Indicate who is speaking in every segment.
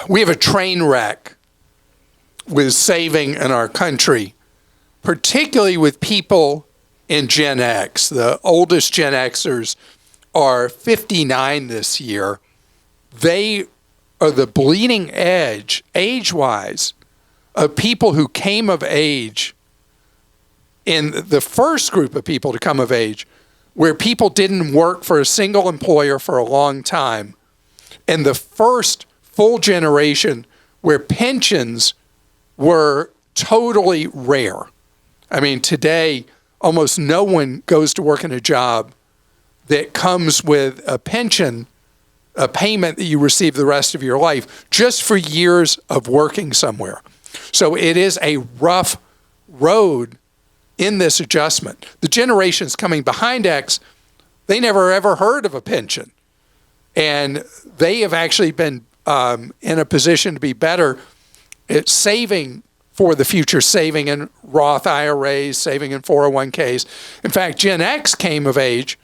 Speaker 1: We have a train wreck with saving in our country, particularly with people in Gen X. The oldest Gen Xers are 59 this year. They are the bleeding edge, age-wise, of people who came of age in the first group of people to come of age, where people didn't work for a single employer for a long time, and the first full generation where pensions were totally rare. I mean, today, almost no one goes to work in a job that comes with a pension, a payment that you receive the rest of your life, just for years of working somewhere. So it is a rough road in this adjustment. The generations coming behind X, they never ever heard of a pension. And they have actually been in a position to be better at saving for the future, saving in Roth IRAs, saving in 401ks. In fact, Gen X came of age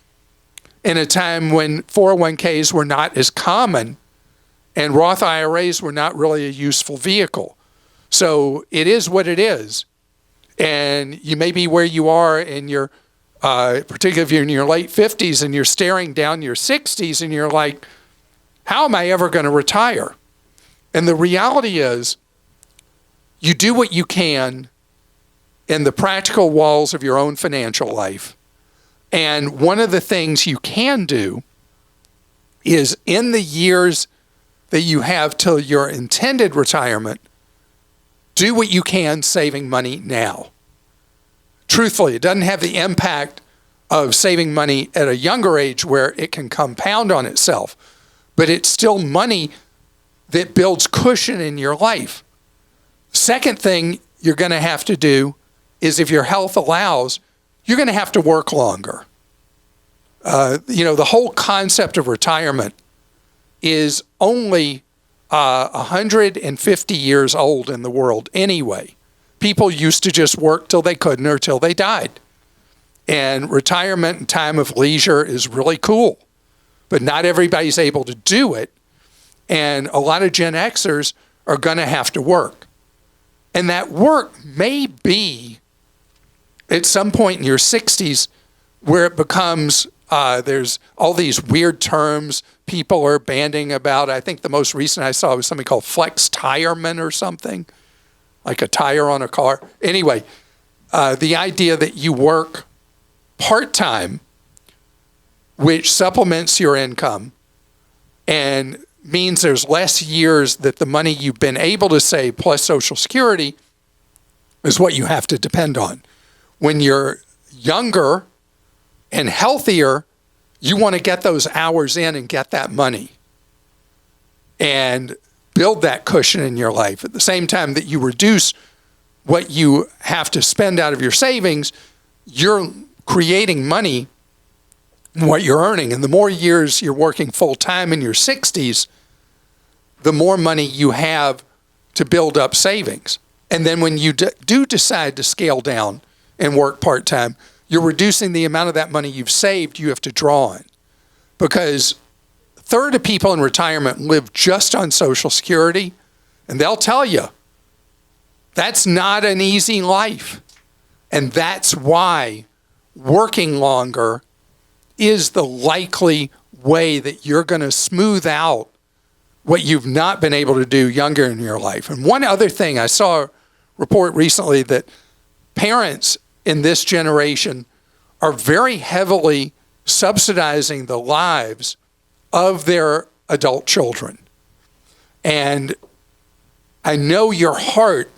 Speaker 1: in a time when 401ks were not as common and Roth IRAs were not really a useful vehicle. So it is what it is. And you may be where you are in your, particularly if you're in your late 50s and you're staring down your 60s and you're like, how am I ever going to retire? And the reality is, you do what you can in the practical walls of your own financial life. And one of the things you can do is in the years that you have till your intended retirement, do what you can saving money now. Truthfully, it doesn't have the impact of saving money at a younger age where it can compound on itself, but it's still money that builds cushion in your life. Second thing you're going to have to do is, if your health allows, you're going to have to work longer. The whole concept of retirement is only 150 years old in the world anyway. People used to just work till they couldn't or till they died. And retirement and time of leisure is really cool, but not everybody's able to do it. And a lot of Gen Xers are going to have to work. And that work may be at some point in your 60s where it becomes, there's all these weird terms people are banding about. I think the most recent I saw was something called flex-tirement or something, like a tire on a car. Anyway, the idea that you work part-time, which supplements your income and means there's less years that the money you've been able to save plus Social Security is what you have to depend on. When you're younger and healthier, you want to get those hours in and get that money and build that cushion in your life. At the same time that you reduce what you have to spend out of your savings, you're creating money in what you're earning. And the more years you're working full-time in your 60s, the more money you have to build up savings. And then when you do decide to scale down and work part-time, you're reducing the amount of that money you've saved you have to draw on. Because a third of people in retirement live just on Social Security, and they'll tell you that's not an easy life. And that's why working longer is the likely way that you're going to smooth out what you've not been able to do younger in your life. And one other thing, I saw a report recently that parents in this generation are very heavily subsidizing the lives of their adult children. And I know your heart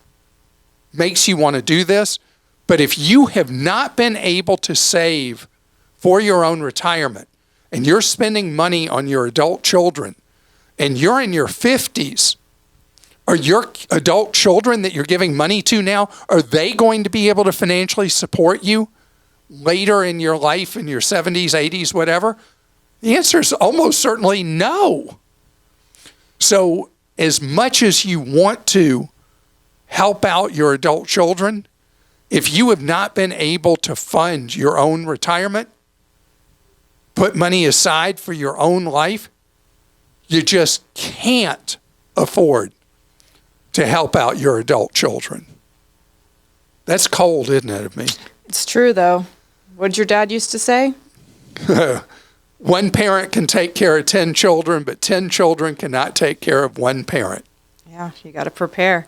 Speaker 1: makes you want to do this, but if you have not been able to save for your own retirement and you're spending money on your adult children and you're in your 50s, are your adult children that you're giving money to now, are they going to be able to financially support you later in your life, in your 70s, 80s, whatever? The answer is almost certainly no. So as much as you want to help out your adult children, if you have not been able to fund your own retirement, put money aside for your own life, you just can't afford to help out your adult children. That's cold, isn't it, of me?
Speaker 2: It's true, though. What did your dad used to say?
Speaker 1: One parent can take care of 10 children, but 10 children cannot take care of one parent.
Speaker 2: Yeah, you got to prepare.